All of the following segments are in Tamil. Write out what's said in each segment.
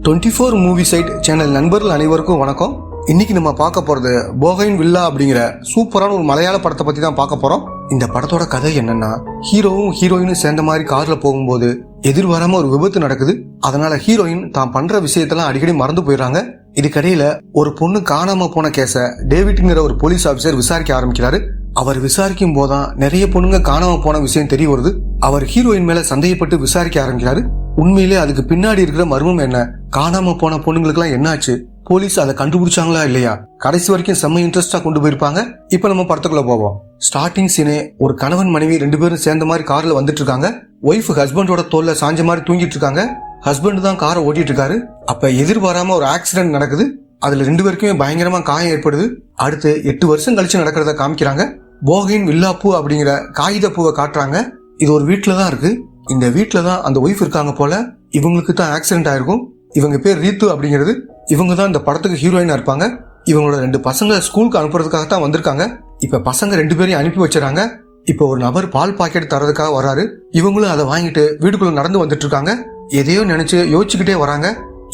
24 மூவி சைட் சேனல் நண்பர்கள் அனைவருக்கும் வணக்கம். இன்னைக்கு நம்ம பார்க்க போறது போகைன் வில்லா அப்படிங்கிற சூப்பரான ஒரு மலையாள படத்தை பத்தி தான் பார்க்க போறோம். இந்த படத்தோட கதை என்னன்னா, ஹீரோவும் ஹீரோயினும் சேர்ந்த மாதிரி கார்ல போகும்போது எதிர்பாராம ஒரு விபத்து நடக்குது. அதனால ஹீரோயின் தான் பண்ற விஷயத்தெல்லாம் அடிக்கடி மறந்து போயிடுறாங்க. இதுக்கடையில ஒரு பொண்ணு காணாம போன கேஸ டேவிட்ங்கிற ஒரு போலீஸ் ஆபீசர் விசாரிக்க ஆரம்பிக்கிறாரு. அவர் விசாரிக்கும் போதான் நிறைய பொண்ணுங்க காணாம போன விஷயம் தெரிய வருது. அவர் ஹீரோயின் மேல சந்தேகப்பட்டு விசாரிக்க ஆரம்பிக்கிறாரு. உண்மையிலே அதுக்கு பின்னாடி இருக்கிற மர்மம் என்ன, காணாம போன பொண்ணுங்களுக்கு எல்லாம் என்னாச்சு, போலீஸ் அதை கண்டுபிடிச்சாங்களா இல்லையா, கடைசி வரைக்கும் செம்ம இன்ட்ரெஸ்டா கொண்டு போயிருப்பாங்க. இப்ப நம்ம படத்துக்குள்ள போவோம். ஸ்டார்டிங் சீனே ஒரு கணவன் மனைவி 2 பேரும் சேர்ந்த மாதிரி கார்ல வந்துட்டு இருக்காங்க. ஒய்ஃப் ஹஸ்பண்டோட தோல்ல சாஞ்ச மாதிரி தூங்கிட்டு இருக்காங்க. ஹஸ்பண்ட் தான் காரை ஓட்டிட்டு இருக்காரு. அப்ப எதிர்பாராம ஒரு ஆக்சிடென்ட் நடக்குது. அதுல 2 பேருக்குமே பயங்கரமா காயம் ஏற்படுது. அடுத்து 8 வருஷம் கழிச்சு நடக்கிறத காமிக்கிறாங்க. போகைன் வில்லாப்பூ அப்படிங்கிற காகித பூவை காட்டுறாங்க. இது ஒரு வீட்டுல தான் இருக்கு. இந்த வீட்டுல தான் அந்த ஒய்ஃப் இருக்காங்க போல. இவங்களுக்கு தான் ஆக்சிடென்ட் ஆயிருக்கும். இவங்க பேர் ரீத்து அப்படிங்கிறது. இவங்க தான் இந்த படத்துக்கு ஹீரோயினா இருப்பாங்க. இவங்களோட 2 பசங்களை ஸ்கூலுக்கு அனுப்புறதுக்காக தான் வந்திருக்காங்க. இப்ப பசங்க 2 பேரையும் அனுப்பி வச்சிடறாங்க. இப்ப ஒரு நபர் பால் பாக்கெட் தரதுக்காக வராரு. இவங்களும் அதை வாங்கிட்டு வீட்டுக்குள்ள நடந்து வந்துட்டு இருக்காங்க. எதையோ நினைச்சு யோசிச்சுக்கிட்டே வராங்க.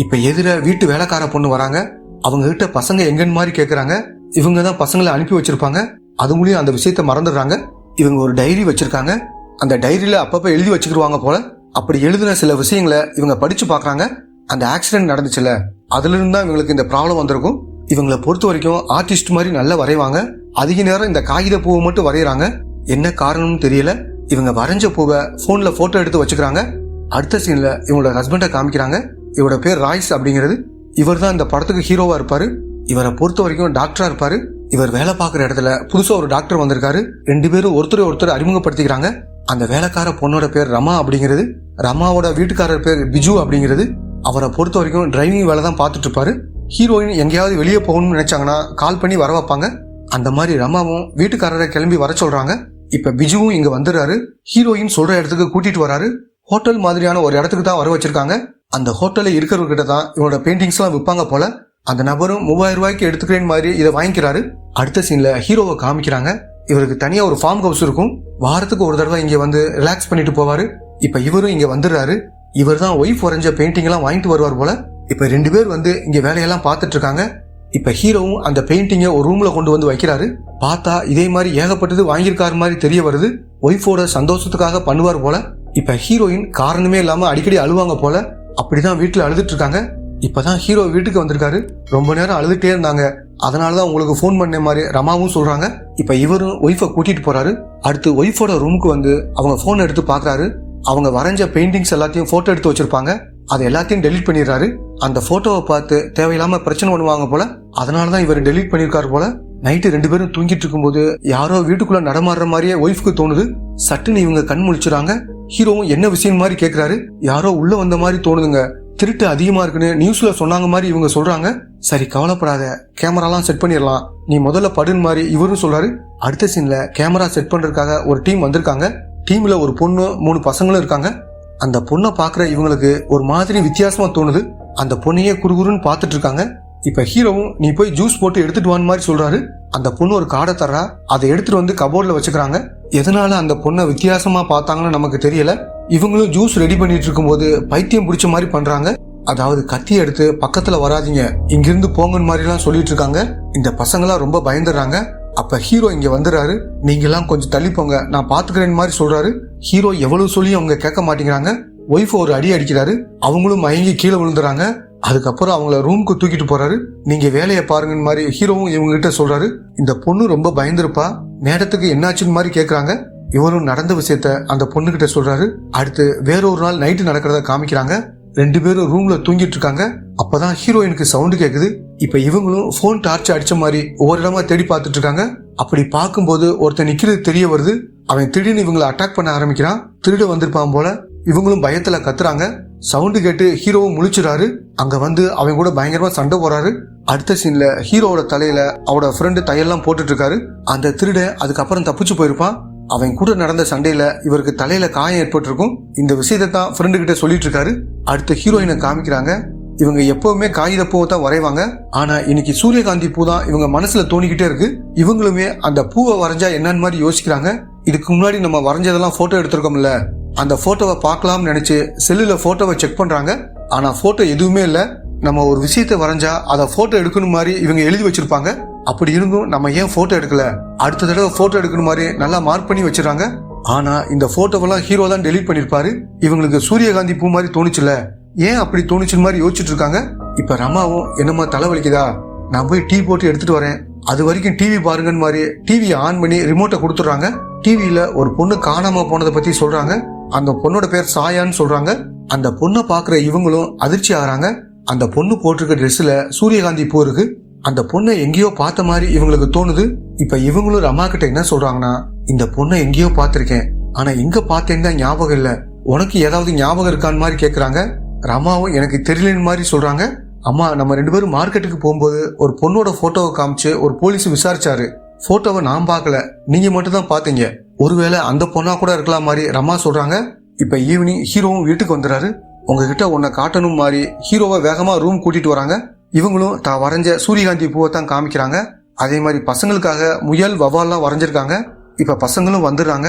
இப்ப எதிர வீட்டு வேலைக்கார பொண்ணு வராங்க. அவங்க கிட்ட பசங்க எங்கன்னு மாதிரி கேக்குறாங்க. இவங்க தான் பசங்களை அனுப்பி வச்சிருப்பாங்க. அது மூலியம் அந்த விஷயத்த மறந்துடுறாங்க. இவங்க ஒரு டைரி வச்சிருக்காங்க. அந்த டைரியில அப்பப்ப எழுதி வச்சுக்கிடுவாங்க போல. அப்படி எழுதின சில விஷயங்களை இவங்க படிச்சு பாக்குறாங்க. அந்த ஆக்சிடென்ட் நடந்துச்சுல, அதுல இருந்து தான் இவங்களுக்கு இந்த ப்ராப்ளம் வந்திருக்கும். இவங்களை பொறுத்த வரைக்கும் ஆர்டிஸ்ட் மாதிரி நல்லா வரைவாங்க. அதிக நேரம் இந்த காகித பூவை மட்டும் வரைகிறாங்க. என்ன காரணம்னு தெரியல. இவங்க வரைஞ்ச பூவை போன்ல போட்டோ எடுத்து வச்சுக்கிறாங்க. அடுத்த சீன்ல இவங்களோட ஹஸ்பண்டை காமிக்கிறாங்க. இவரோட பேர் ராய்ஸ் அப்படிங்கிறது. இவர் தான் இந்த படத்துக்கு ஹீரோவா இருப்பாரு. இவரை பொறுத்த வரைக்கும் டாக்டரா இருப்பாரு. இவர் வேலை பார்க்குற இடத்துல புதுசா ஒரு டாக்டர் வந்திருக்காரு. 2 பேரும் ஒருத்தர் அறிமுகப்படுத்திக்கிறாங்க. அந்த வேலைக்கார பொண்ணோட பேர் ரமா அப்படிங்கிறது. ரமாவோட வீட்டுக்காரர் பேர் பிஜு அப்படிங்கிறது. அவரை பொறுத்த வரைக்கும் டிரைவிங் வேலை தான் பார்த்துட்டு இருப்பாரு. ஹீரோயின் எங்கேயாவது வெளியே போகணும்னு நினைச்சாங்கன்னா கால் பண்ணி வர வைப்பாங்க. அந்த மாதிரி ரமாவும் வீட்டுக்காரரை கிளம்பி வர சொல்றாங்க. இப்ப பிஜுவும் இங்க வந்துடுறாரு. ஹீரோயின் சொல்ற இடத்துக்கு கூட்டிட்டு வராரு. ஹோட்டல் மாதிரியான ஒரு இடத்துக்கு தான் வர வச்சிருக்காங்க. அந்த ஹோட்டல்ல இருக்கிறவர்கிட்ட தான் இவனோட பெயிண்டிங்ஸ் எல்லாம் விற்பாங்க போல. அந்த நபரும் 3000 ரூபாய்க்கு எடுத்துக்கிறேன் மாதிரி இதை வாங்கிக்கிறாரு. அடுத்த சீன்ல ஹீரோவை காமிக்கிறாங்க. இவருக்கு தனியா ஒரு ஃபார்ம் ஹவுஸ் இருக்கும். வாரத்துக்கு ஒரு தடவை இங்க வந்து ரிலாக்ஸ் பண்ணிட்டு போவாரு. இப்ப இவரும் இங்க வந்துடுறாரு. இவர் தான் ஒய்ஃப் வரைஞ்ச பெயிண்டிங் எல்லாம் வாங்கிட்டு வருவார் போல. இப்ப 2 பேர் வந்து இங்க வேலையெல்லாம் பார்த்துட்டு இருக்காங்க. இப்ப ஹீரோவும் அந்த பெயிண்டிங்கை ஒரு ரூம்ல கொண்டு வந்து வைக்கிறாரு. பார்த்தா இதே மாதிரி ஏகப்பட்டது வாங்கியிருக்காரு மாதிரி தெரிய வருது. ஒய்ஃபோட சந்தோஷத்துக்காக பண்ணுவார் போல. இப்ப ஹீரோயின் காரணமே இல்லாம அடிக்கடி அழுவாங்க போல. அப்படிதான் வீட்டுல அழுதுட்டு இருக்காங்க. இப்பதான் ஹீரோ வீட்டுக்கு வந்திருக்காரு. ரொம்ப நேரம் அழுதுட்டே இருந்தாங்க. அதனாலதான் உங்களுக்கு போன் பண்ண மாதிரி ரமாவும் சொல்றாங்க. இப்ப இவரும் ஒய்ஃபை கூட்டிட்டு போறாரு. அடுத்து ஒய்ஃபோட ரூமுக்கு வந்து அவங்க போன் எடுத்து பாக்குறாரு. அவங்க வரைஞ்ச பெயிண்டிங்ஸ் எல்லாத்தையும் போட்டோ எடுத்து வச்சிருப்பாங்க. அது எல்லாத்தையும் டெலீட் பண்ணிடுறாரு. அந்த போட்டோவை பார்த்து தேவையில்லாம பிரச்சனை பண்ணுவாங்க போல. அதனாலதான் இவர் டெலீட் பண்ணிருக்காரு போல. நைட்டு 2 பேரும் தூங்கிட்டு இருக்கும்போது யாரோ வீட்டுக்குள்ள நடமாடுற மாதிரியே ஒய்ஃபுக்கு தோணுது. சட்டுன்னு இவங்க கண் முழிச்சுறாங்க. ஹீரோவும் என்ன விஷயம் மாதிரி கேக்குறாரு. யாரோ உள்ள வந்த மாதிரி தோணுதுங்க, திருட்டு அதிகமா இருக்குன்னு நியூஸ்ல சொன்னாங்க மாதிரி இவங்க சொல்றாங்க. சரி கவலைப்படாத, கேமராலாம் செட் பண்ணிடலாம், நீ முதல்ல படுன்னு மாதிரி இவரும் சொல்றாரு. அடுத்த சீன்ல கேமரா செட் பண்றதுக்காக ஒரு டீம் வந்திருக்காங்க. டீம்ல ஒரு பொண்ணு 3 பசங்களும் இருக்காங்க. அந்த பொண்ணை பாக்குற இவங்களுக்கு ஒரு மாதிரி வித்தியாசமா தோணுது. அந்த பொண்ணையே குறுகுறுன்னு பாத்துட்டு இருக்காங்க. இப்ப ஹீரோவும் நீ போய் ஜூஸ் போட்டு எடுத்துட்டு வான்னு மாதிரி சொல்றாரு. அந்த பொண்ணு ஒரு காடை தர்றா. அதை எடுத்துட்டு வந்து கபோர்ட்ல வச்சுக்கிறாங்க. எதனால அந்த பொண்ணை வித்தியாசமா பார்த்தாங்கன்னு நமக்கு தெரியல. இவங்களும் ஜூஸ் ரெடி பண்ணிட்டு இருக்கும் போது பைத்தியம் பிடிச்ச மாதிரி பண்றாங்க. அதாவது கத்தி எடுத்து பக்கத்துல வராதீங்க, இங்கிருந்து போங்கன்னு மாதிரி எல்லாம் சொல்லிட்டு இருக்காங்க. இந்த பசங்களாம் ரொம்ப பயந்துடுறாங்க. அப்ப ஹீரோ இங்க வந்துடுறாரு. நீங்க எல்லாம் கொஞ்சம் தள்ளி போங்க, நான் பாத்துக்கிறேன் மாதிரி சொல்றாரு. ஹீரோ எவ்வளவு சொல்லி அவங்க கேட்க மாட்டேங்கிறாங்க. ஒய்ஃப் ஒரு அடி அடிக்கிறாரு. அவங்களும் மயங்கி கீழே விழுந்துறாங்க. அதுக்கப்புறம் அவங்கள ரூமுக்கு தூக்கிட்டு போறாரு. நீங்க வேலையை பாருங்கன்னு மாதிரி ஹீரோவும் இவங்க கிட்ட சொல்றாரு. இந்த பொண்ணு ரொம்ப பயந்துருப்பா. நேரத்துக்கு என்னாச்சுன்னு மாதிரி கேக்குறாங்க. இவரும் நடந்த விஷயத்த அந்த பொண்ணு கிட்ட சொல்றாரு. அடுத்து வேறொரு நாள் நைட்டு நடக்கிறத காமிக்கிறாங்க. 2 பேரும் ரூம்ல தூங்கிட்டு இருக்காங்க. அப்பதான் ஹீரோயினுக்கு சவுண்டு கேக்குது. இப்ப இவங்களும் போன் டார்ச் அடிச்ச மாதிரி ஒவ்வொரு இடமா தேடி பார்த்துட்டு இருக்காங்க. அப்படி பார்க்கும்போது ஒருத்தன் நிக்கிறது தெரிய வருது. அவன் திடீர்னு இவங்களை அட்டாக் பண்ண ஆரம்பிக்கிறான். திருட வந்திருப்பான் போல. இவங்களும் பயத்துல கத்துறாங்க. சவுண்டு கேட்டு ஹீரோவும் முழிச்சுறாரு. அங்க வந்து அவன் கூட பயங்கரமா சண்டை போறாரு. அடுத்த சீன்ல ஹீரோவோட தலையில அவரோட ஃப்ரெண்டு தையெல்லாம் போட்டுட்டு இருக்காரு. அந்த திருட அதுக்கப்புறம் தப்பிச்சு போயிருப்பான். அவன் கூட நடந்த சண்டையில இவருக்கு தலையில காயம் ஏற்பட்டிருக்கும். இந்த விஷயத்தை தான் ஃப்ரெண்டு கிட்ட சொல்லிட்டு இருக்காரு. அடுத்த ஹீரோயினை காமிக்கிறாங்க. இவங்க எப்பவுமே காகித பூவை தான் வரைவாங்க. ஆனா இன்னைக்கு சூரியகாந்தி பூ தான் இவங்க மனசுல தோணிக்கிட்டே இருக்கு. இவங்களுமே அந்த பூவை வரைஞ்சா என்னன்னு மாதிரி யோசிக்கிறாங்க. இதுக்கு முன்னாடி நம்ம வரைஞ்சதெல்லாம் போட்டோ எடுத்திருக்கோம்ல, அந்த போட்டோவை பார்க்கலாம்னு நினைச்சு செல்லுல போட்டோவை செக் பண்றாங்க. ஆனா போட்டோ எதுவுமே இல்ல. நம்ம ஒரு விஷயத்தை வரைஞ்சா அதை போட்டோ எடுக்கணும் மாதிரி இவங்க எழுதி வச்சிருப்பாங்க. அப்படி இருந்தும் நம்ம ஏன் போட்டோ எடுக்கல, அடுத்த தடவை போட்டோ எடுக்கணும் மாதிரி நல்லா மார்க் பண்ணி வச்சிருக்காங்க. ஆனா இந்த போட்டோவெல்லாம் ஹீரோ தான் டெலீட் பண்ணிருப்பாரு. இவங்களுக்கு சூரியகாந்தி பூ மாதிரி தோணுச்சுல, ஏன் அப்படி தோணுச்சு மாதிரி யோசிச்சுட்டு இருக்காங்க. இப்ப ரமாவும் என்னமா தலைவலிக்குதா, நான் போய் டீ போட்டு எடுத்துட்டு வரேன், அது வரைக்கும் டிவி பாருங்கன்னு மாதிரி டிவியை ஆன் பண்ணி ரிமோட்டை கொடுத்துறாங்க. டிவியில ஒரு பொண்ணு காணாம போனதை பத்தி சொல்றாங்க. அந்த பொண்ணோட பேர் சாயான்னு சொல்றாங்க. அந்த பொண்ணை பாக்குற இவங்களும் அதிர்ச்சி ஆகிறாங்க. அந்த பொண்ணு போட்டிருக்க ட்ரெஸ்ல சூரியகாந்தி பூ இருக்கு. அந்த பொண்ணை எங்கேயோ பார்த்த மாதிரி இவங்களுக்கு தோணுது. இப்ப இவங்களும் ரமா கிட்ட என்ன சொல்றாங்கன்னா, இந்த பொண்ணை எங்கேயோ பார்த்திருக்கேன், ஆனா எங்க பார்த்தேன்னு தான் ஞாபகம் இல்ல, உனக்கு ஏதாவது ஞாபகம் இருக்கான்னு மாதிரி கேக்குறாங்க. ரமாவும் எனக்கு தெரியலன்னு மாதிரி சொல்றாங்க. அம்மா, நம்ம 2 பேரும் மார்க்கெட்டுக்கு போகும்போது ஒரு பொண்ணோட போட்டோவை காமிச்சு ஒரு போலீஸ் விசாரிச்சாரு. போட்டோவை நான் பார்க்கல, நீங்க மட்டும் தான் பாத்தீங்க, ஒருவேளை அந்த பொண்ணா கூட இருக்கலாம் மாதிரி ரமா சொல்றாங்க. இப்ப ஈவினிங் ஹீரோவும் வீட்டுக்கு வந்துறாரு. உங்ககிட்ட உன்னை காட்டணும் மாதிரி ஹீரோவை வேகமா ரூம் கூட்டிட்டு வராங்க. இவங்களும் தான் வரைஞ்ச சூரியகாந்தி பூவை தான் காமிக்கிறாங்க. அதே மாதிரி பசங்களுக்காக முயல் வவால்லாம் வரைஞ்சிருக்காங்க. இப்ப பசங்களும் வந்துடுறாங்க.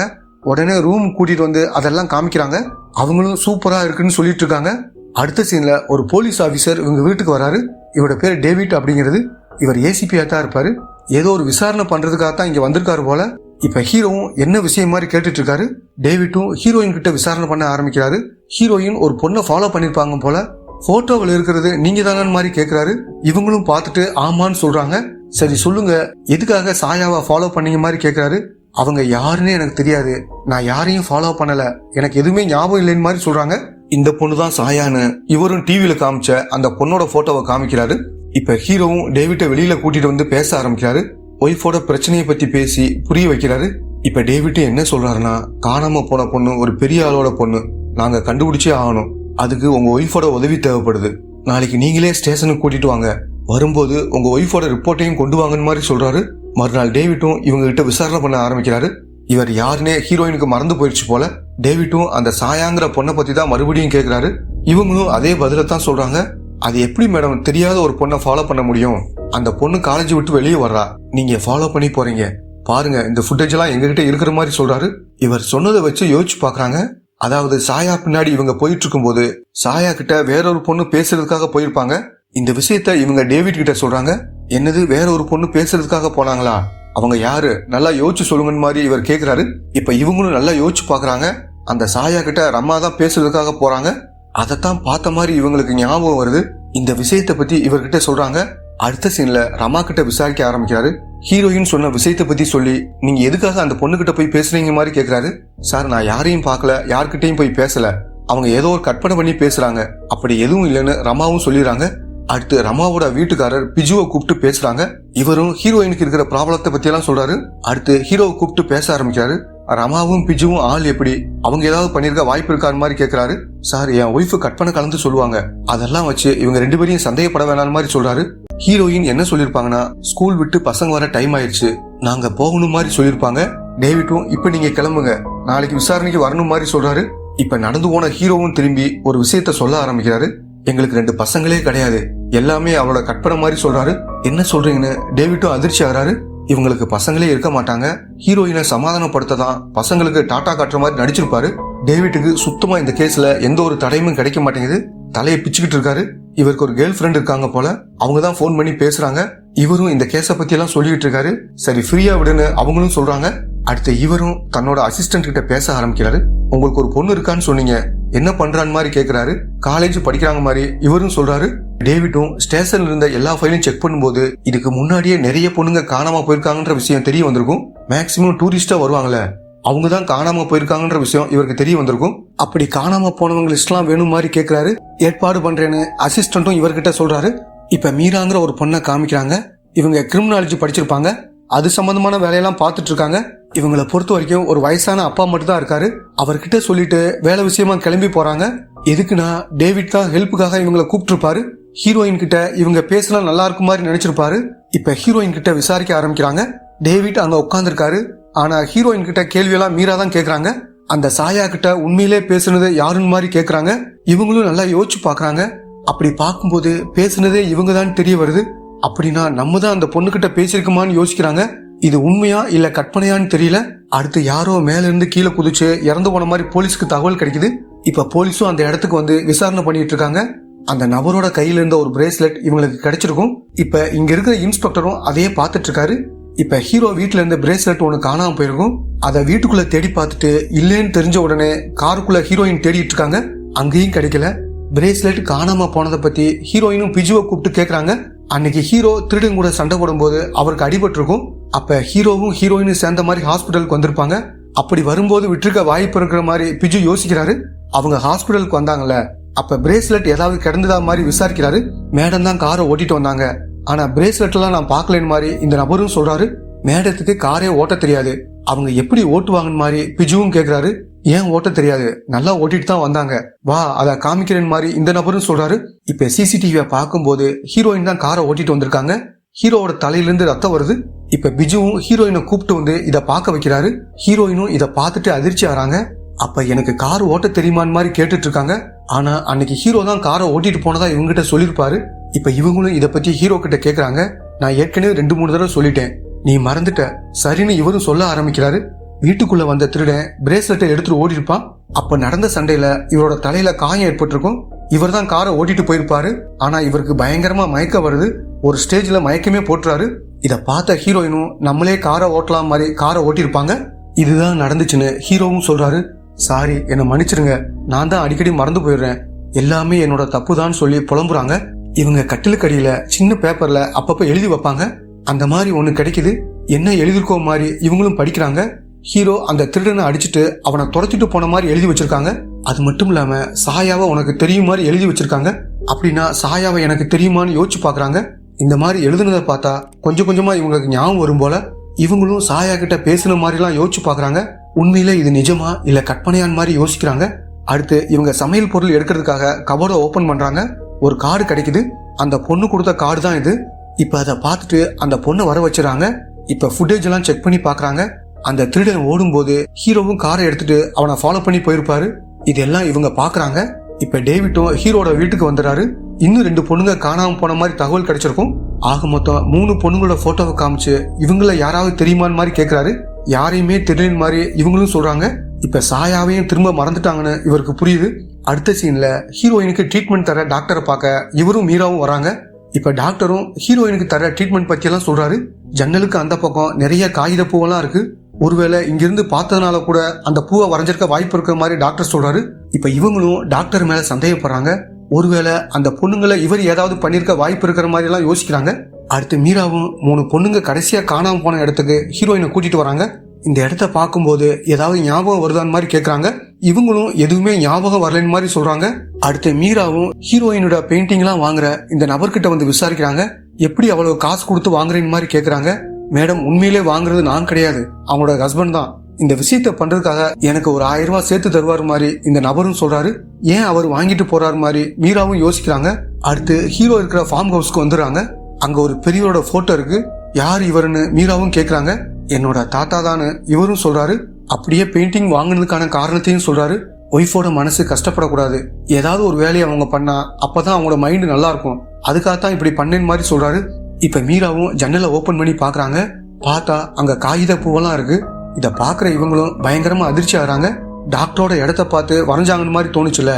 உடனே ரூம் கூட்டிட்டு வந்து அதெல்லாம் காமிக்கிறாங்க. அவங்களும் சூப்பரா இருக்குன்னு சொல்லிட்டு இருக்காங்க. அடுத்த சீன்ல ஒரு போலீஸ் ஆபீசர் இவங்க வீட்டுக்கு வராரு. இவரோட பேர் டேவிட் அப்படிங்கிறது. இவர் ஏசிபியா தான் இருப்பாரு. ஏதோ ஒரு விசாரணை பண்றதுக்காக தான் இங்க வந்திருக்காரு போல. இப்ப ஹீரோவும் என்ன விஷயம் மாதிரி கேட்டுட்டு இருக்காரு. டேவிட்டும் ஹீரோயின் கிட்ட விசாரணை பண்ண ஆரம்பிக்கிறாரு. ஹீரோயின் ஒரு பொண்ணை ஃபாலோ பண்ணிருப்பாங்க போல. போட்டோவில் இருக்கிறது நீங்க தானு மாதிரி கேக்குறாரு. இவங்களும் பார்த்துட்டு ஆமான்னு சொல்றாங்க. சரி சொல்லுங்க, எதுக்காக சாயாவை ஃபாலோ பண்ணீங்க மாதிரி கேக்குறாரு. அவங்க யாருன்னு எனக்கு தெரியாது, நான் யாரையும் ஃபாலோ பண்ணல, எனக்கு எதுவுமே ஞாபகம் இல்லைன்னு மாதிரி சொல்றாங்க. இந்த பொண்ணு தான் சாயான்னு இவரும் டிவியில காமிச்ச அந்த பொண்ணோட போட்டோவை காமிக்கிறாரு. இப்ப ஹீரோவும் டேவிட்டை வெளியில கூட்டிட்டு வந்து பேச ஆரம்பிக்கிறாரு. ஒய்ஃபோட பிரச்சனையை பத்தி பேசி புரிய வைக்கிறாரு. இப்ப டேவிட் என்ன சொல்றாருன்னா, காணாம போன பொண்ணு ஒரு பெரிய ஆளோட பொண்ணு, நாங்க கண்டுபிடிச்சே ஆகணும், அதுக்கு உங்க ஒய்ஃபோட உதவி தேவைப்படுது, நாளைக்கு நீங்களே ஸ்டேஷனுக்கு கூட்டிட்டு வாங்க, வரும்போது உங்க ஒய்ஃபோட ரிப்போர்ட்டையும் கொண்டு வாங்கன்னு மாதிரி சொல்றாரு. மறுநாள் டேவிட்டும் இவங்க கிட்ட விசாரணை பண்ண ஆரம்பிக்கிறாரு. இவர் யாருன்னே ஹீரோயினுக்கு மறந்து போயிடுச்சு போல. டேவிட்டும் அந்த சாயாங்கிற பொண்ணை பத்தி தான் மறுபடியும் கேட்கிறாரு. இவங்களும் அதே பதில தான் சொல்றாங்க. அது எப்படி மேடம் தெரியாத ஒரு பொண்ணை ஃபாலோ பண்ண முடியும், அந்த பொண்ணு காலேஜ் விட்டு வெளியே வர்றா, நீங்க ஃபாலோ பண்ணி போறீங்க, பாருங்க இந்த ஃபுட்டேஜ் எல்லாம் எங்ககிட்ட இருக்கிற மாதிரி சொல்றாரு. இவர் சொன்னதை வச்சு யோசிச்சு பாக்குறாங்க. அதாவது சாயா பின்னாடி இவங்க போயிட்டு இருக்கும் போது சாயா கிட்ட வேறொரு பொண்ணு பேசுறதுக்காக போயிருப்பாங்க. இந்த விஷயத்த இவங்க டேவிட் கிட்ட சொல்றாங்க. என்னது, வேற ஒரு பொண்ணு பேசுறதுக்காக போனாங்களா, அவங்க யாரு, நல்லா யோசிச்சு சொல்லுங்கன்னு மாதிரி இவர் கேக்குறாரு. இப்ப இவங்களும் நல்லா யோசிச்சு பாக்குறாங்க. அந்த சாயா கிட்ட ரம்மா தான் பேசுறதுக்காக போறாங்க. அதைத்தான் பார்த்த மாதிரி இவங்களுக்கு ஞாபகம் வருது. இந்த விஷயத்த பத்தி இவர்கிட்ட சொல்றாங்க. அடுத்த சீன்ல ரமா கிட்ட விசாரிக்க ஆரம்பிக்கிறாரு. ஹீரோயின் சொன்ன விஷயத்த பத்தி சொல்லி, நீங்க எதுக்காக அந்த பொண்ணு கிட்ட போய் பேசுறீங்க மாதிரி கேக்குறாரு. சார், நான் யாரையும் பார்க்கல, யார்கிட்டையும் போய் பேசல, அவங்க ஏதோ ஒரு கற்பனை பண்ணி பேசுறாங்க, அப்படி எதுவும் இல்லைன்னு ரமாவும் சொல்லிடுறாங்க. அடுத்து ரமாவோட வீட்டுக்காரர் பிஜுவை கூப்பிட்டு பேசுறாங்க. இவரும் ஹீரோயினுக்கு இருக்கிற ப்ராப்ளத்தை பத்தி எல்லாம் சொல்றாரு. அடுத்து ஹீரோவை கூப்பிட்டு பேச ஆரம்பிக்கிறாரு. ரமாவும் பிஜுவும் ஆள் எப்படி, அவங்க ஏதாவது பண்ணிருக்க வாய்ப்பு இருக்காரு மாதிரி கேக்குறாரு. சார், என் ஒய்ஃபு கற்பனை கலந்து சொல்லுவாங்க, அதெல்லாம் வச்சு இவங்க 2 பேரையும் சந்தேகப்பட வேணாம் மாதிரி சொல்றாரு. ஹீரோயின் என்ன சொல்லிருப்பாங்கன்னா, ஸ்கூல் விட்டு பசங்க வர டைம் ஆயிடுச்சு, நாங்க போகணும் மாதிரி சொல்லிருப்பாங்க. டேவிட்டும் இப்ப நீங்க கிளம்புங்க, நாளைக்கு விசாரணைக்கு வரணும் மாதிரி சொல்றாரு. இப்ப நடந்து போன ஹீரோவும் திரும்பி ஒரு விஷயத்த சொல்ல ஆரம்பிக்கிறாரு. எங்களுக்கு 2 பசங்களே கிடையாது, எல்லாமே அவளோட கற்பனை மாதிரி சொல்றாரு. என்ன சொல்றீங்கன்னு டேவிட்டும் அதிர்ச்சி ஆகிறாரு. இவங்களுக்கு பசங்களே இருக்க மாட்டாங்க, ஹீரோயினை சமாதானப்படுத்த தான் பசங்களுக்கு டாட்டா காட்டுற மாதிரி நடிச்சிருப்பாரு. டேவிட்டுக்கு சுத்தமா இந்த கேஸ்ல எந்த ஒரு தடையும் கிடைக்க மாட்டேங்குது, தலையை பிச்சுக்கிட்டு இருக்காரு. இவருக்கு ஒரு கேர்ள் ஃப்ரெண்ட் இருக்காங்க போல, அவங்க தான் போன் பண்ணி பேசுறாங்க. இவரும் இந்த கேஸ பத்தி எல்லாம் சொல்லிட்டு இருக்காரு. சரி ஃப்ரீயா விடுன்னு அவங்களும் சொல்றாங்க. அடுத்து இவரும் தன்னோட அசிஸ்டன்ட் கிட்ட பேச ஆரம்பிக்கிறாரு. உங்களுக்கு ஒரு பொண்ணு இருக்கான்னு சொன்னீங்க, என்ன பண்றான்னு மாதிரி கேக்குறாரு. காலேஜ் படிக்கிறாங்க மாதிரி இவரும் சொல்றாரு. டேவிட்டும் ஸ்டேஷன்ல இருந்த எல்லா ஃபைலையும் செக் பண்ணும்போது இதுக்கு முன்னாடியே நிறைய பொண்ணுங்க காணாம போயிருக்காங்கன்ற விஷயம் தெரிய வந்திருக்கும். மேக்சிமம் டூரிஸ்டா வருவாங்கல்ல, அவங்க தான் காணாம போயிருக்காங்கன்ற விஷயம் இவருக்கு தெரிய வந்திருக்கும். அப்படி காணாம போனவங்க லிஸ்ட் எல்லாம் வேணும் மாதிரி கேக்குறாரு. ஏற்பாடு பண்றேன்னு அசிஸ்டன்ட்டும் இவர்கிட்ட சொல்றாரு. இப்ப மீராங்கிற ஒரு பொண்ணை காமிக்கிறாங்க. இவங்க கிரிமினாலஜி படிச்சிருப்பாங்க, அது சம்பந்தமான வேலையெல்லாம் பார்த்துட்டு இருக்காங்க. இவங்களை பொறுத்த வரைக்கும் ஒரு வயசான அப்பா மட்டும் தான் இருக்காரு. அவர்கிட்ட சொல்லிட்டு வேலை விஷயமா கிளம்பி போறாங்க. எதுக்குன்னா டேவிட் தான் ஹெல்ப்புக்காக இவங்களை கூப்பிட்டு இருப்பாரு. ஹீரோயின் கிட்ட இவங்க பேசினா நல்லா இருக்கும் மாதிரி நினைச்சிருப்பாரு. இப்ப ஹீரோயின் கிட்ட விசாரிக்க ஆரம்பிக்கிறாங்க. டேவிட் அங்க உட்காந்துருக்காரு. ஆனா ஹீரோயின் கிட்ட கேள்வியெல்லாம் மீரா தான் கேக்குறாங்க. அந்த சாயா கிட்ட உண்மையிலே பேசுனது யாருன்னு மாதிரி கேக்குறாங்க. இவங்களும் நல்லா யோசிச்சு பாக்குறாங்க. அப்படி பார்க்கும்போது பேசுனதே இவங்க தான் தெரிய வருது. அப்படின்னா நம்ம தான் அந்த பொண்ணுகிட்ட பேசிருக்குமான்னு யோசிக்கிறாங்க. இது உண்மையா இல்ல கற்பனையான்னு தெரியல. அடுத்து யாரோ மேல இருந்து கீழே குதிச்சு இறந்து போன மாதிரி போலீஸ்க்கு தகவல் கிடைக்குது. இப்ப போலீஸும் அந்த இடத்துக்கு வந்து விசாரணை பண்ணிட்டு இருக்காங்க. அந்த நபரோட கையில இருந்த ஒரு பிரேஸ்லெட் இவங்களுக்கு கிடைச்சிருக்கும். இப்ப இங்க இருக்கிற இன்ஸ்பெக்டரும் அதையே பார்த்துட்டு இருக்காரு. இப்ப ஹீரோ வீட்டுல இருந்த பிரேஸ்லெட் ஒண்ணு காணாம போயிருக்கும். அதை வீட்டுக்குள்ள தேடி பார்த்துட்டு இல்லேன்னு தெரிஞ்ச உடனே காருக்குள்ள ஹீரோயின் தேடிட்டு இருக்காங்க. அங்கேயும் கிடைக்கல. பிரேஸ்லெட் காணாம போனதை பத்தி ஹீரோயினும் பிஜுவை கூப்பிட்டு கேக்குறாங்க. அன்னைக்கு ஹீரோ திருடன் கூட சண்டை போடும் போது அவருக்கு அடிபட்டு இருக்கும். அப்ப ஹீரோவும் ஹீரோயினும் சேர்ந்த மாதிரி ஹாஸ்பிட்டலுக்கு வந்திருப்பாங்க. அப்படி வரும்போது விட்டுருக்க வாய்ப்பு இருக்கிற மாதிரி பிஜு யோசிக்கிறாரு. அவங்க ஹாஸ்பிட்டலுக்கு வந்தாங்கல்ல, அப்ப பிரேஸ்லெட் ஏதாவது கிடந்ததா மாதிரி விசாரிக்கிறாரு. மேடம் தான் காரை ஓட்டிட்டு வந்தாங்க, ஆனா பிரேஸ்லெட் எல்லாம் நான் பாக்கலன்னு மாதிரி இந்த நபரும் சொல்றாரு. மேடத்துக்கு காரே ஓட்ட தெரியாது, அவங்க எப்படி ஓட்டுவாங்கன்னு மாதிரி பிஜுவும் கேக்குறாரு. ஏன் ஓட்ட தெரியாது, நல்லா ஓட்டிட்டு தான் வந்தாங்க, வா அதை காமிக்கிறேன்னு மாதிரி இந்த நபரும் சொல்றாரு. இப்ப சிசிடிவியை பார்க்கும்போது ஹீரோயின் தான் காரை ஓட்டிட்டு வந்திருக்காங்க. ஹீரோவோட தலையிலிருந்து ரத்தம் வருது. இப்ப பிஜுவும் ஹீரோயினை கூப்பிட்டு வந்து இதை பார்க்க வைக்கிறாரு. ஹீரோயினும் இதை பார்த்துட்டு அதிர்ச்சி ஆறாங்க. அப்ப எனக்கு கார் ஓட்ட தெரியுமான்னு மாதிரி கேட்டுட்டு இருக்காங்க. ஆனா அன்னைக்கு ஹீரோ தான் காரை ஓட்டிட்டு போனதா இவங்கிட்ட சொல்லிருப்பாரு. இப்ப இவங்களும் இதை பத்தி ஹீரோ கிட்ட கேக்குறாங்க. நான் ஏற்கனவே 2-3 தடவை சொல்லிட்டேன், நீ மறந்துட்ட சரின்னு இவரும் சொல்ல ஆரம்பிக்கிறாரு. வீட்டுக்குள்ள வந்த திருடன் பிரேஸ்லெட்டை எடுத்துட்டு ஓடி இருப்பான். அப்ப நடந்த சண்டையில இவரோட தலையில காயம் ஏற்பட்டிருக்கும். இவர் தான் காரை ஓட்டிட்டு போயிருப்பாரு. ஆனா இவருக்கு பயங்கரமா மயக்கம் வருது. ஒரு ஸ்டேஜ்ல மயக்கமே போட்டுறாரு. இத பார்த்த ஹீரோயினும் நம்மளே காரை ஓட்டலாம் மாதிரி காரை ஓட்டிருப்பாங்க. இதுதான் நடந்துச்சுன்னு ஹீரோவும் சொல்றாரு. சாரி, என்னை மன்னிச்சிருங்க, நான் தான் அடிக்கடி மறந்து போயிடுறேன், எல்லாமே என்னோட தப்பு தான் சொல்லி புலம்புறாங்க. இவங்க கட்டிலுக்கடியில சின்ன பேப்பர்ல அப்பப்ப எழுதி வைப்பாங்க. அந்த மாதிரி ஒண்ணு கிடைக்குது. என்ன எழுதிருக்கோ மாதிரி இவங்களும் படிக்கிறாங்க. ஹீரோ அந்த திருடனை அடிச்சுட்டு அவனை துரத்திட்டு போன மாதிரி எழுதி வச்சிருக்காங்க. அது மட்டும் இல்லாம சாயாவை உனக்கு தெரியும் மாதிரி எழுதி வச்சிருக்காங்க. அப்படின்னா சாயாவை எனக்கு தெரியுமான்னு யோசிச்சு பாக்குறாங்க. இந்த மாதிரி எழுதுனதை பார்த்தா கொஞ்சம் கொஞ்சமா இவங்களுக்கு ஞாபகம் வரும் போல. இவங்களும் சாயா கிட்ட பேசுன மாதிரி எல்லாம் யோசிச்சு பாக்குறாங்க. உண்மையில இது நிஜமா இல்ல கற்பனையான் மாதிரி யோசிக்கிறாங்க. அடுத்து இவங்க சமையல் பொருள் எடுக்கிறதுக்காக கபோர்டை ஓபன் பண்றாங்க. ஒரு கார்டு கிடைக்குது. அந்த பொண்ணு கொடுத்த கார்டு தான் இது. இப்ப அதை பார்த்துட்டு அந்த பொண்ணை வர வச்சுறாங்க. இப்ப ஃபுட்டேஜ் எல்லாம் செக் பண்ணி பாக்குறாங்க. அந்த திருடன் ஓடும் போது ஹீரோவும் காரை எடுத்துட்டு அவனை ஃபாலோ பண்ணி போயிருப்பாரு. இதெல்லாம் இவங்க பாக்குறாங்க. இப்ப டேவிட்டும் ஹீரோட வீட்டுக்கு வந்துடுறாரு. இன்னும் 2 பொண்ணுங்க காணாம போன மாதிரி தகவல் கிடைச்சிருக்கும். ஆக மொத்தம் 3 பொண்ணுங்களோட போட்டோவை காமிச்சு இவங்கள யாராவது தெரியுமான்னு மாதிரி கேக்குறாரு. யாரையுமே தெரியல மாதிரி இவங்களும் சொல்றாங்க. இப்ப சாயாவையும் திரும்ப மறந்துட்டாங்கன்னு இவருக்கு புரியுது. அடுத்த சீன்ல ஹீரோயினுக்கு ட்ரீட்மெண்ட் தர டாக்டரை பார்க்க இவரும் மீராவும் வராங்க. இப்ப டாக்டரும் ஹீரோயினுக்கு தர ட்ரீட்மெண்ட் பத்தி எல்லாம் சொல்றாரு. ஜன்னலுக்கு அந்த பக்கம் நிறைய காகித பூவெல்லாம் இருக்கு. ஒருவேளை இங்கிருந்து பார்த்ததுனால கூட அந்த பூவை வரைஞ்சிருக்க வாய்ப்பு இருக்கிற மாதிரி டாக்டர் சொல்றாரு. இப்ப இவங்களும் டாக்டர் மேல சந்தேகப்படுறாங்க. ஒருவேளை அந்த பொண்ணுங்களை இவர் ஏதாவது பண்ணிருக்க வாய்ப்பு இருக்கிற மாதிரி எல்லாம் யோசிக்கிறாங்க. அடுத்து மீராவும் 3 பொண்ணுங்க கடைசியா காணாம போன இடத்துக்கு ஹீரோயினை கூட்டிட்டு வராங்க. இந்த இடத்த பார்க்கும்போது ஏதாவது ஞாபகம் வருதான்னு மாதிரி கேக்குறாங்க. இவங்களும் எதுவுமே ஞாபகம் வரலன்னு மாதிரி சொல்றாங்க. அடுத்து மீராவும் ஹீரோயினோட பெயிண்டிங் எல்லாம் வாங்குற இந்த நபர்கிட்ட வந்து விசாரிக்கிறாங்க. எப்படி அவ்வளவு காசு கொடுத்து வாங்குறேன்னு மாதிரி கேக்குறாங்க. மேடம், உண்மையிலே வாங்குறது நான் கிடையாது, அவங்களோட ஹஸ்பண்ட் தான். இந்த விஷயத்த பண்றதுக்காக எனக்கு ஒரு 1000 ரூபாய் சேர்த்து தருவார் மாதிரி இந்த நபரும் சொல்றாரு. ஏன் அவர் வாங்கிட்டு போறாரு மாதிரி மீராவும் யோசிக்கிறாங்க. அடுத்து ஹீரோ இருக்கிற ஃபார்ம் ஹவுஸ்க்கு வந்துடுறாங்க. அங்க ஒரு பெரியவரோட போட்டோ இருக்கு. யார் இவருன்னு மீராவும் கேக்குறாங்க. என்னோட தாத்தா தான்னு இவரும் சொல்றாரு. அப்படியே பெயிண்டிங் வாங்கினதுக்கான காரணத்தையும் சொல்றாரு. ஒய்ஃபோட மனசு கஷ்டப்படக்கூடாது, ஏதாவது ஒரு வேலையை அவங்க பண்ணா அப்பதான் அவங்களோட மைண்ட் நல்லா இருக்கும், அதுக்காகத்தான் இப்படி பண்ணேன்னு மாதிரி சொல்றாரு. இப்ப மீராவும் ஜன்னலை ஓபன் பண்ணி பாக்குறாங்க. பார்த்தா அங்க காகித பூவெல்லாம் இருக்கு. இத பாக்குற இவங்களும் பயங்கரமா அதிர்ச்சி ஆகுறாங்க. டாக்டரோட இடத்த பார்த்து வரைஞ்சாங்கன்னு மாதிரி தோணுச்சுல,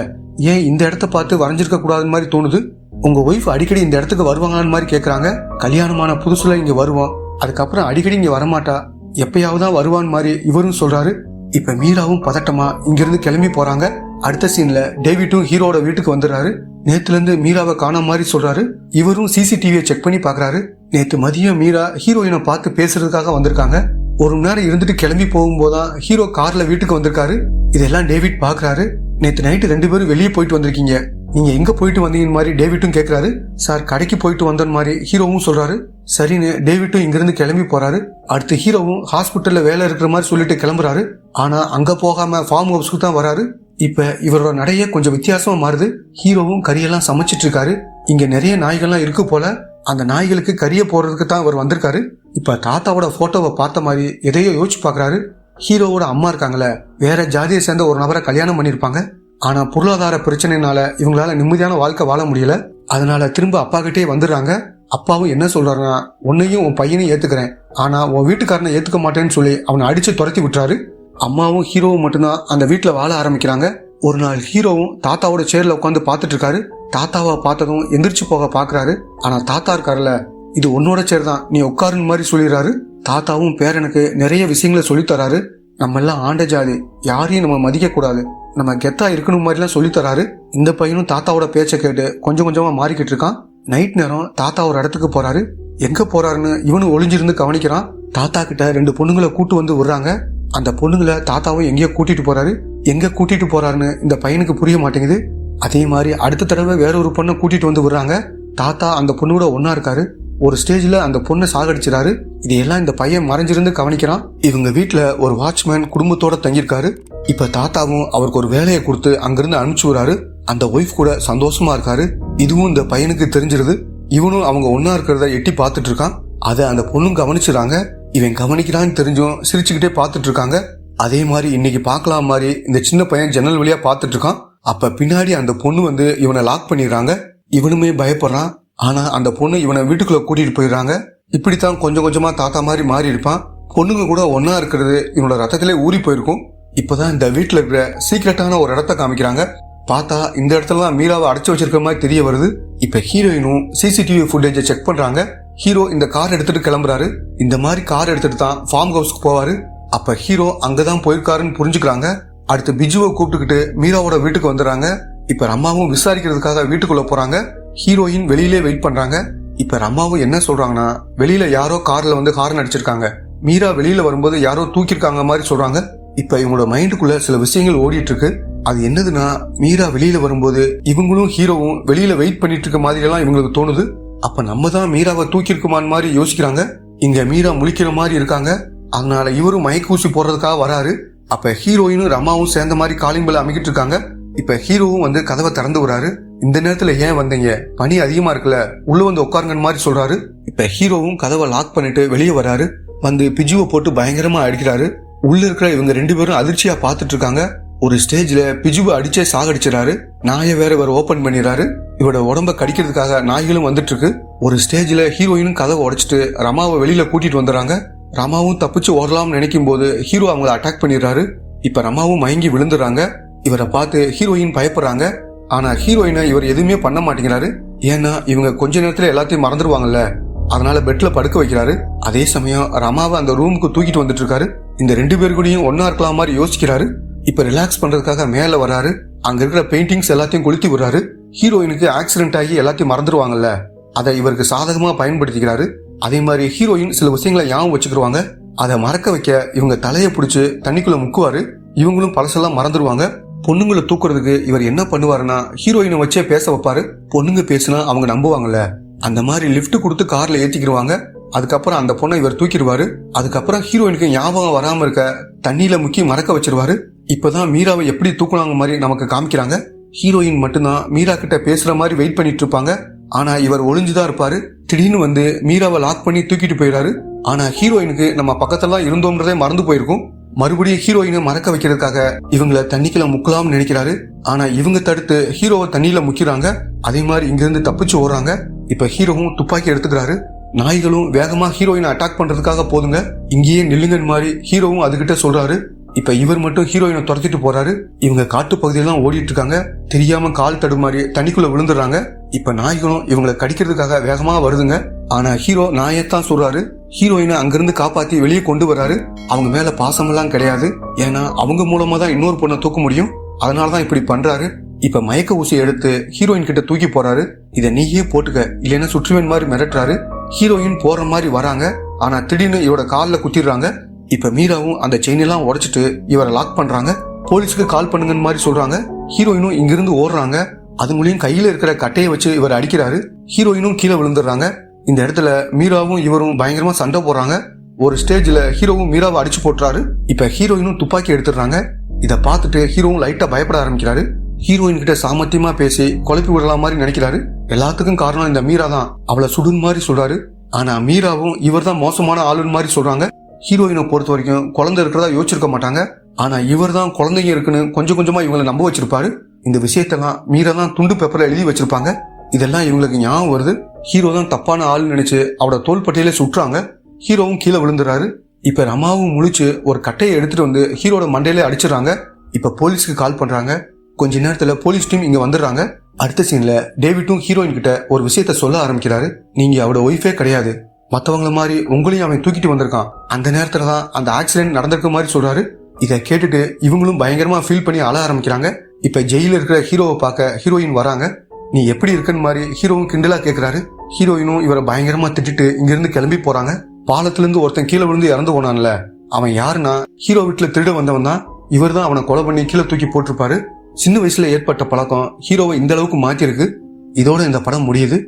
ஏன் இந்த இடத்த பார்த்து வரைஞ்சிருக்க கூடாதுன்னு மாதிரி தோணுது. உங்க ஒய்ஃப் அடிக்கடி இந்த இடத்துக்கு வருவாங்கன்னு மாதிரி கேக்குறாங்க. கல்யாணமான புதுசுல இங்க வருவோம், அதுக்கப்புறம் அடிக்கடி இங்க வரமாட்டா, எப்பயாவதுதான் வருவான்னு மாதிரி இவரும் சொல்றாரு. இப்ப மீராவும் பதட்டமா இங்கிருந்து கிளம்பி போறாங்க. அடுத்த சீன்ல டேவிட்டும் ஹீரோட வீட்டுக்கு வந்துடுறாரு. நேத்துல இருந்து மீராவை காணாம மாதிரி சொல்றாரு. இவரும் சிசிடிவியை செக் பண்ணி பாக்குறாரு. நேத்து மதியம் மீரா ஹீரோயினை பார்த்து பேசுறதுக்காக வந்திருக்காங்க. 1 மணி நேரம் இருந்துட்டு கிளம்பி போகும்போதுதான் ஹீரோ கார்ல வீட்டுக்கு வந்திருக்காரு. இதெல்லாம் டேவிட் பாக்குறாரு. நேத்து நைட்டு 2 பேரும் வெளியே போயிட்டு வந்திருக்கீங்க, நீங்க எங்க போயிட்டு வந்தீங்கன்னு மாதிரி டேவிட்டும் கேக்குறாரு. சார், கடைக்கு போயிட்டு வந்தோன்னு மாதிரி ஹீரோவும் சொல்றாரு. சரின்னு டேவிட்டும் இங்கிருந்து கிளம்பி போறாரு. அடுத்து ஹீரோவும் ஹாஸ்பிட்டல்ல வேலை இருக்கிற மாதிரி சொல்லிட்டு கிளம்புறாரு. ஆனா அங்க போகாம ஃபார்ம் ஹவுஸ்க்கு தான் வராரு. இப்ப இவரோட நடைய கொஞ்சம் வித்தியாசமா மாறுது. ஹீரோவும் கறியெல்லாம் சமைச்சிட்டு இருக்காரு. இங்க நிறைய நாய்கள்லாம் இருக்கு போல. அந்த நாய்களுக்கு கறியை போடுறதுக்கு தான் அவர் வந்திருக்காரு. இப்ப தாத்தாவோட போட்டோவை பார்த்த மாதிரி எதையோ யோசிச்சு பாக்குறாரு. ஹீரோவோட அம்மா இருக்காங்களே, வேற ஜாதியை சேர்ந்த ஒரு நபரை கல்யாணம் பண்ணிருப்பாங்க. ஆனா பொருளாதார பிரச்சனைனால இவங்களால நிம்மதியான வாழ்க்கை வாழ முடியல. அதனால திரும்ப அப்பா கிட்டே வந்துடுறாங்க. அப்பாவும் என்ன சொல்றாருன்னா, உன்னையும் உன் பையனையும் ஏத்துக்கிறேன், ஆனா உன் வீட்டுக்காரனை ஏத்துக்க மாட்டேன்னு சொல்லி அவனை அடிச்சு துரத்தி விட்டுறாரு. அம்மாவும் ஹீரோவும் மட்டும்தான் அந்த வீட்டுல வாழ ஆரம்பிக்கிறாங்க. ஒரு நாள் ஹீரோவும் தாத்தாவோட சேர்ல உட்காந்து பாத்துட்டு இருக்காரு. தாத்தாவை பார்த்ததும் எந்திரிச்சு போக பாக்குறாரு. ஆனா தாத்தா இருக்காருல்ல, இது உன்னோட சேர் தான், நீ உட்காருன்னு மாதிரி சொல்லிடுறாரு. தாத்தாவும் பேரனுக்கு நிறைய விஷயங்களை சொல்லித்தராரு. நம்ம எல்லாம் ஆண்ட ஜாதி, யாரையும் நம்ம மதிக்க கூடாது, நம்ம கெத்தா இருக்கணும் மாதிரிலாம் சொல்லித்தராரு. இந்த பையனும் தாத்தாவோட பேச்சை கேட்டு கொஞ்சம் கொஞ்சமா மாறிக்கிட்டு இருக்கான். நைட் நேரம் தாத்தா ஒரு இடத்துக்கு போறாரு. எங்க போறாருன்னு இவனு ஒளிஞ்சிருந்து கவனிக்கிறான். தாத்தா கிட்ட 2 பொண்ணுங்களை கூட்டு வந்து விடுறாங்க. அந்த பொண்ணுங்களை தாத்தாவும் எங்கேயோ கூட்டிட்டு போறாரு. எங்க கூட்டிட்டு போறாருன்னு இந்த பையனுக்கு புரிய மாட்டேங்குது. அதே மாதிரி அடுத்த தடவை வேற ஒரு பொண்ணை கூட்டிட்டு வந்து விடுறாங்க. தாத்தா அந்த பொண்ணோட ஒன்னா இருக்காரு. ஒரு ஸ்டேஜ்ல அந்த பொண்ணை சாகடிச்சிடாரு. இதையெல்லாம் இந்த பையன் மறைஞ்சிருந்து கவனிக்கிறான். இவங்க வீட்டுல ஒரு வாட்ச்மேன் குடும்பத்தோட தங்கியிருக்காரு. இப்ப தாத்தாவும் அவருக்கு ஒரு வேலையை கொடுத்து அங்கிருந்து அனுப்பிச்சு விடுறாரு. அந்த ஒய்ஃப் கூட சந்தோஷமா இருக்காரு. இதுவும் இந்த பையனுக்கு தெரிஞ்சிருது. இவனும் அவங்க ஒன்னா இருக்கிறத எட்டி பார்த்துட்டு இருக்கான். அதை அந்த பொண்ணும் கவனிச்சுறாங்க. இவன் கவனிக்கிறான்னு தெரிஞ்சும் சிரிச்சுக்கிட்டே பார்த்துட்டு இருக்காங்க. அதே மாதிரி இன்னைக்கு பார்க்கலாம் மாதிரி இந்த சின்ன பையன் ஜன்னல் வழியா பார்த்துட்டு இருக்கான். அப்ப பின்னாடி அந்த பொண்ணு வந்து இவனை லாக் பண்ணிடுறாங்க. இவனுமே பயப்படுறான். ஆனா அந்த பொண்ணு இவனை வீட்டுக்குள்ள கூட்டிட்டு போயிடுறாங்க. இப்படித்தான் கொஞ்சம் கொஞ்சமா தாத்தா மாதிரி மாறி இருப்பான். பொண்ணுங்க கூட ஒன்னா இருக்கிறது இவனோட ரத்தத்திலே ஊறி போயிருக்கும். இப்பதான் இந்த வீட்டுல இருக்கிற சீக்கிரட்டான ஒரு இடத்த காமிக்கிறாங்க. பார்த்தா இந்த இடத்துல தான் மீராவை அடைச்சு வச்சிருக்க மாதிரி தெரிய வருது. இப்ப ஹீரோயினும் சிசிடிவி ஃபுட்டேஜை செக் பண்றாங்க. ஹீரோ இந்த கார் எடுத்துட்டு கிளம்புறாரு. இந்த மாதிரி கார் எடுத்துட்டு தான் ஃபார்ம் ஹவுஸ்க்கு போவாரு. அப்ப ஹீரோ அங்கதான் போயிருக்காருன்னு புரிஞ்சுக்கிறாங்க. அடுத்து பிஜுவை கூப்பிட்டுக்கிட்டு மீராவோட வீட்டுக்கு வந்துடுறாங்க. இப்ப ரம்மாவும் விசாரிக்கிறதுக்காக வீட்டுக்குள்ள போறாங்க. ஹீரோயின் வெளியிலே வெயிட் பண்றாங்க. இப்ப ரம்மாவும் என்ன சொல்றாங்கன்னா, வெளியில யாரோ கார்ல வந்து ஹார்ன் அடிச்சிருக்காங்க, மீரா வெளியில வரும்போது யாரோ தூக்கிருக்காங்க மாதிரி சொல்றாங்க. இப்ப இவங்களோட மைண்டுக்குள்ள சில விஷயங்கள் ஓடிட்டு இருக்கு. அது என்னதுன்னா, மீரா வெளியில வரும்போது இவங்களும் ஹீரோவும் வெளியில வெயிட் பண்ணிட்டு இருக்க மாதிரி எல்லாம் இவங்களுக்கு தோணுது. அப்ப நம்ம தான் மீராவை தூக்கிருக்குமான்னு மாதிரி யோசிக்கிறாங்க. இங்க மீரா முழிக்கிற மாதிரி இருக்காங்க. அதனால இவரும் மயக்கூசி போடுறதுக்காக வராரு. அப்ப ஹீரோயினும் ரம்மாவும் சேர்ந்த மாதிரி காலிங் பெல் அமைக்கிட்டு இருக்காங்க. இப்ப ஹீரோவும் வந்து கதவை திறந்து விடுறாரு. இந்த நேரத்துல ஏன் வந்தீங்க, பனி அதிகமா இருக்குல்ல, உள்ள வந்து உட்காருங்கன்னு மாதிரி சொல்றாரு. இப்ப ஹீரோவும் கதவை லாக் பண்ணிட்டு வெளியே வராரு. வந்து பிஜுவை போட்டு பயங்கரமா அடிக்கிறாரு. உள்ள இருக்கிற இவங்க 2 பேரும் அதிர்ச்சியா பாத்துட்டு இருக்காங்க. ஒரு ஸ்டேஜ்ல பிஜுவை அடிச்சே சாகடிச்சிடாரு. நாயை வேற ஓபன் பண்ணிடுறாரு. இவரோட உடம்ப கடிக்கிறதுக்காக நாய்களும் வந்துட்டு இருக்கு. ஒரு ஸ்டேஜ்ல ஹீரோயினும் கதவை உடைச்சிட்டு ரமாவை வெளியில கூட்டிட்டு வந்துடுறாங்க. ரமாவும் தப்பிச்சு ஓடலாம்னு நினைக்கும் போது ஹீரோ அவங்கள அட்டாக் பண்ணிடுறாரு. இப்ப ரமாவும் மயங்கி விழுந்துடுறாங்க. இவரை பார்த்து ஹீரோயின் பயப்படுறாங்க. ஆனா ஹீரோயினை இவர் எதுவுமே பண்ண மாட்டேங்கிறாரு. ஏன்னா இவங்க கொஞ்ச நேரத்துல எல்லாத்தையும் மறந்துடுவாங்கல்ல, அதனால பெட்ல படுக்க வைக்கிறாரு. அதே சமயம் ரமாவை அந்த ரூமுக்கு தூக்கிட்டு வந்துட்டு இருக்காரு. இந்த 2 பேர் கூடயும் ஒன்னா இருக்கலாம் மாதிரி யோசிக்கிறாரு. இப்ப ரிலாக்ஸ் பண்றதுக்காக மேல வராரு. அங்க இருக்கிற பெயிண்டிங்ஸ் எல்லாத்தையும் கொளுத்தி விடுறாரு. ஹீரோயினுக்கு ஆக்சிடென்ட் ஆகி எல்லாத்தையும் மறந்துடுவாங்கல்ல, அதை இவருக்கு சாதகமா பயன்படுத்திக்கிறாரு. அதே மாதிரி ஹீரோயின் சில விஷயங்களை ஞாபகம் வச்சுக்கிடுவாங்க. அதை மறக்க வைக்க இவங்க தலையை பிடிச்சு தண்ணிக்குள்ள முக்குவாரு. இவங்களும் பழசெல்லாம் மறந்துடுவாங்க. பொண்ணுங்களை தூக்குறதுக்கு இவர் என்ன பண்ணுவாருன்னா, ஹீரோயினை வச்சே பேச வைப்பாரு. பொண்ணுங்க பேசினா அவங்க நம்புவாங்கல்ல, அந்த மாதிரி லிப்ட் கொடுத்து கார்ல ஏத்திக்கிடுவாங்க. அதுக்கப்புறம் அந்த பொண்ணை இவர் தூக்கிடுவாரு. அதுக்கப்புறம் ஹீரோயினுக்கு ஞாபகம் வராம இருக்க தண்ணியில முக்கி மறக்க வச்சிருவாரு. இப்பதான் மீராவை எப்படி தூக்குனாங்க மாதிரி நமக்கு காமிக்கிறாங்க. ஹீரோயின் மட்டும்தான் மீரா கிட்ட பேசுற மாதிரி வெயிட் பண்ணிட்டு இருப்பாங்க. ஆனா இவர் ஒளிஞ்சுதான் இருப்பாரு. திடீர்னு வந்து மீராவை லாக் பண்ணி தூக்கிட்டு போயிடாரு. ஆனா ஹீரோயினுக்கு நம்ம பக்கத்தெல்லாம் இருந்தோம்ன்றதே மறந்து போயிருக்கும். மறுபடியும் ஹீரோயினை மறக்க வைக்கிறதுக்காக இவங்களை தண்ணிக்குள்ள முக்கலாம்னு நினைக்கிறாரு. ஆனா இவங்க தடுத்து ஹீரோவை தண்ணியில முக்கிறாங்க. அதே மாதிரி இங்கிருந்து தப்பிச்சு ஓடுறாங்க. இப்ப ஹீரோவும் துப்பாக்கி எடுத்துக்கிறாரு. நாய்களும் வேகமா ஹீரோயினை அட்டாக் பண்றதுக்காக போதுங்க, இங்கேயே நில்லுங்கன்னு மாதிரி ஹீரோவும் அதுகிட்ட சொல்றாரு. இப்ப இவர் மட்டும் ஹீரோயினை துரத்திட்டு போறாரு. இவங்க காட்டு பகுதியெல்லாம் ஓடிட்டு இருக்காங்க. தெரியாம கால் தடுமாறி தண்ணிக்குள்ள விழுந்துடுறாங்க. இப்ப நாய்களும் இவங்களை கடிக்கிறதுக்காக வேகமா வருதுங்க. ஆனா ஹீரோ நாயத்தான் சொல்றாரு. ஹீரோயினை அங்கிருந்து காப்பாத்தி வெளியே கொண்டு வராரு. அவங்க மேல பாசமெல்லாம் கிடையாது. ஏன்னா அவங்க மூலமா தான் இன்னொரு பொண்ணை தூக்க முடியும். அதனாலதான் இப்படி பண்றாரு. இப்ப மயக்க ஊசி எடுத்து ஹீரோயின் கிட்ட தூக்கி போறாரு. இத நீயே போட்டுக்க, இல்லைன்னா சுற்றுவேன் மாதிரி மிரட்டுறாரு. ஹீரோயின் போற மாதிரி வராங்க. ஆனா திடீர்னு இவரோட கால்ல குத்திடுறாங்க. இப்ப மீராவும் அந்த செயின் எல்லாம் உடைச்சிட்டு இவரை லாக் பண்றாங்க. போலீஸுக்கு கால் பண்ணுங்கன்னு மாதிரி சொல்றாங்க. ஹீரோயினும் இங்கிருந்து ஓடுறாங்க. அது மூலியம் கையில இருக்கிற கட்டையை வச்சு இவர் அடிக்கிறாரு. ஹீரோயினும் கீழே விழுந்துடுறாங்க. இந்த இடத்துல மீராவும் இவரும் பயங்கரமா சண்டை போடுறாங்க. ஒரு ஸ்டேஜ்ல ஹீரோவும் மீராவை அடிச்சு போட்டுறாரு. இப்ப ஹீரோயினும் துப்பாக்கி எடுத்துடுறாங்க. இத பார்த்துட்டு ஹீரோவும் லைட்டா பயப்பட ஆரம்பிக்கிறாரு. ஹீரோயின் கிட்ட சாமர்த்தியமா பேசி குழப்பி விடலாம் மாதிரி நினைக்கிறாரு. எல்லாத்துக்கும் காரணம் இந்த மீரா தான், அவளை சுடுன்னு மாதிரி சொல்றாரு. ஆனா மீராவும் இவர் தான் மோசமான ஆளுன்னு மாதிரி சொல்றாங்க. ஹீரோயினை பொறுத்த வரைக்கும் குழந்தை இருக்கிறதா யோசிச்சிருக்க மாட்டாங்க. ஆனா இவர் தான் குழந்தைங்க இருக்குன்னு கொஞ்சம் கொஞ்சமா இவங்களை நம்ப வச்சிருப்பாரு. இந்த விஷயத்தெல்லாம் மீரா தான் துண்டு பேப்பர்ல எழுதி வச்சிருப்பாங்க. இதெல்லாம் இவங்களுக்கு ஞாபகம் வருது. ஹீரோ தான் தப்பான ஆள்னு நினைச்சு அவட தோல் பட்டியலே சுட்டுறாங்க. ஹீரோவும் கீழே விழுந்துறாரு. இப்ப ரமாவும் முழிச்சு ஒரு கட்டையை எடுத்துட்டு வந்து ஹீரோட மண்டையிலே அடிச்சிடறாங்க. இப்ப போலீஸ்க்கு கால் பண்றாங்க. கொஞ்ச நேரத்துல போலீஸ் டீம் இங்க வந்துடுறாங்க. அடுத்த சீன்ல டேவிட்டும் ஹீரோயின் கிட்ட ஒரு விஷயத்த சொல்ல ஆரம்பிக்கிறாரு. நீங்க அவரோட ஒய்ஃபே கிடையாது, மத்தவங்கள மாதிரி உங்களையும் அவன் தூக்கிட்டு வந்திருக்கான். அந்த நேரத்துல தான் அந்த ஆக்சிடென்ட் நடந்திருக்க மாதிரி சொல்றாரு. இதை கேட்டுட்டு இவங்களும் பயங்கரமா ஃபீல் பண்ணி அழ ஆரம்பிக்கிறாங்க. இப்ப ஜெயில இருக்கிற ஹீரோவை பார்க்க ஹீரோயின் வராங்க. நீ எப்படி இருக்குன்னு மாதிரி ஹீரோவும் கிண்டலா கேக்குறாரு. ஹீரோயினும் இவரை பயங்கரமா திட்டிட்டு இங்கிருந்து கிளம்பி போறாங்க. பாலத்துல இருந்து ஒருத்தன் கீழே விழுந்து இறந்து போனான்ல, அவன் யாருன்னா ஹீரோ வீட்டுல திருட வந்தவன் தான். இவர் தான் அவனை கொலை பண்ணி கீழே தூக்கி போட்டிருப்பாரு. சின்ன வயசுல ஏற்பட்ட பழக்கம் ஹீரோவை இந்த அளவுக்கு மாத்திருக்கு. இதோட இந்த படம் முடியுது.